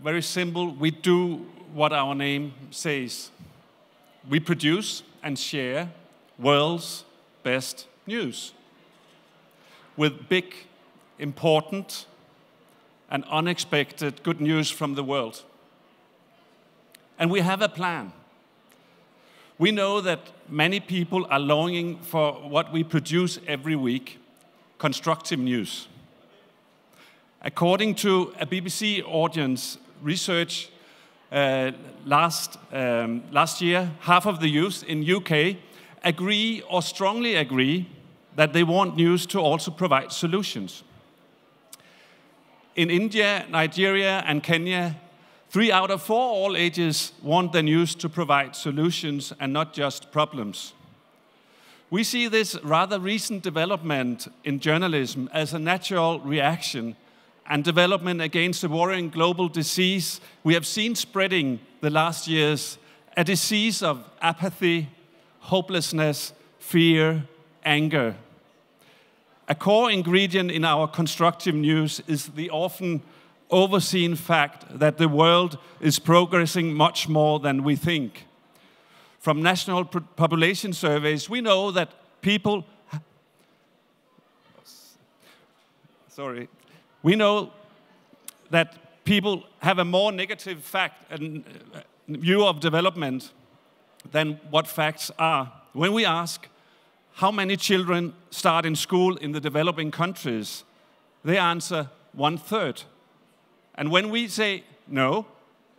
very simple. We do what our name says. We produce and share world's best news with big, important, and unexpected good news from the world. And we have a plan. We know that many people are longing for what we produce every week, constructive news. According to a BBC audience research last year, half of the youth in UK agree or strongly agree that they want news to also provide solutions. In India, Nigeria, and Kenya, 3 out of 4 all ages want the news to provide solutions and not just problems. We see this rather recent development in journalism as a natural reaction and development against a worrying global disease we have seen spreading the last years, a disease of apathy, hopelessness, fear, anger. A core ingredient in our constructive news is the often overseen fact that the world is progressing much more than we think. From national population surveys, we know that people have a more negative fact and view of development than what facts are. When we ask how many children start in school in the developing countries, they answer 1/3. And when we say no,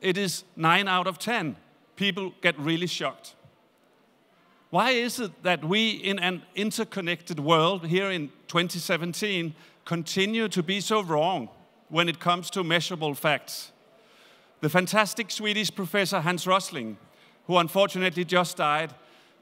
it is 9 out of 10. People get really shocked. Why is it that we, in an interconnected world here in 2017, continue to be so wrong when it comes to measurable facts? The fantastic Swedish professor Hans Rosling, who unfortunately just died,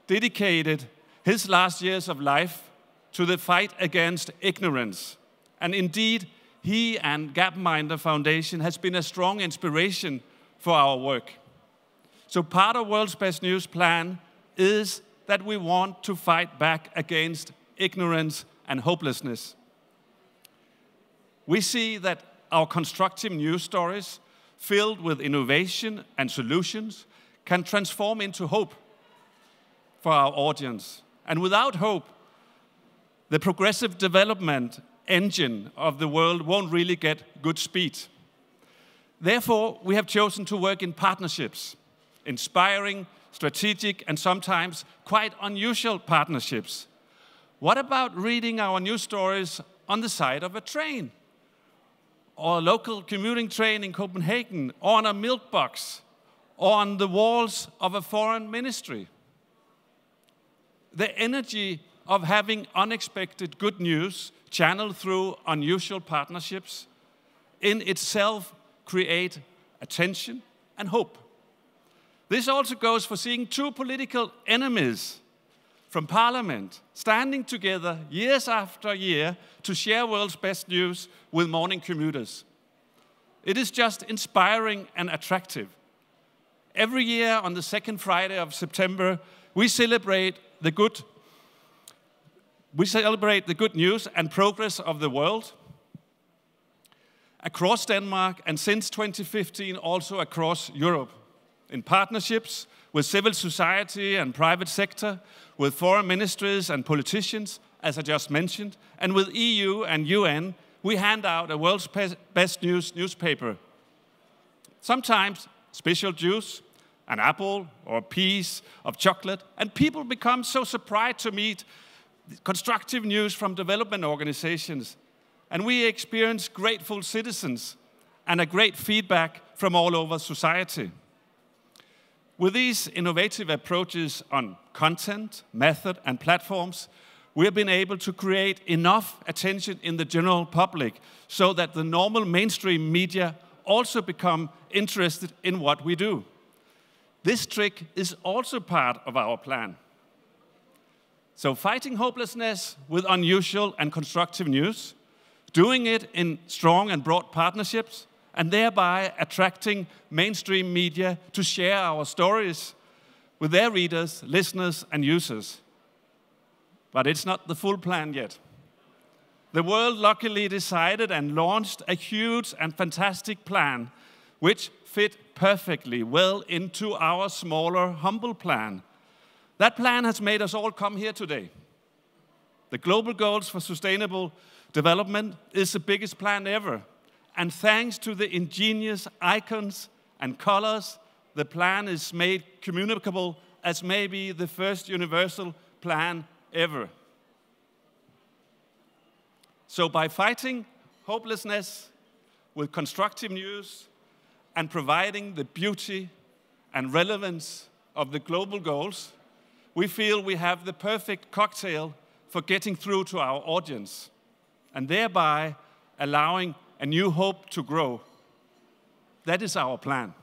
dedicated his last years of life to the fight against ignorance. And indeed, he and Gapminder Foundation has been a strong inspiration for our work. So part of World's Best News plan is that we want to fight back against ignorance and hopelessness. We see that our constructive news stories, filled with innovation and solutions, can transform into hope for our audience. And without hope, the progressive development engine of the world won't really get good speed. Therefore, we have chosen to work in partnerships, inspiring, strategic, and sometimes quite unusual partnerships. What about reading our news stories on the side of a train, or a local commuting train in Copenhagen, or on a milk box, or on the walls of a foreign ministry? The energy of having unexpected good news channeled through unusual partnerships in itself create attention and hope. This also goes for seeing 2 political enemies from Parliament standing together years after year to share world's best news with morning commuters. It is just inspiring and attractive. Every year on the 2nd Friday of September, we celebrate the good news and progress of the world across Denmark, and since 2015 also across Europe, in partnerships with civil society and private sector, with foreign ministries and politicians, as I just mentioned, and with EU and UN, we hand out a World's Best News newspaper. Sometimes special juice, an apple or a piece of chocolate, and people become so surprised to meet constructive news from development organizations. And we experience grateful citizens and a great feedback from all over society. With these innovative approaches on content, method, and platforms, we have been able to create enough attention in the general public so that the normal mainstream media also become interested in what we do. This trick is also part of our plan. So fighting hopelessness with unusual and constructive news, doing it in strong and broad partnerships, and thereby attracting mainstream media to share our stories with their readers, listeners, and users. But it's not the full plan yet. The world luckily decided and launched a huge and fantastic plan which fit perfectly well into our smaller, humble plan. That plan has made us all come here today. The Global Goals for Sustainable Development is the biggest plan ever. And thanks to the ingenious icons and colors, the plan is made communicable as maybe the first universal plan ever. So by fighting hopelessness with constructive news and providing the beauty and relevance of the global goals, we feel we have the perfect cocktail for getting through to our audience, and thereby allowing a new hope to grow. That is our plan.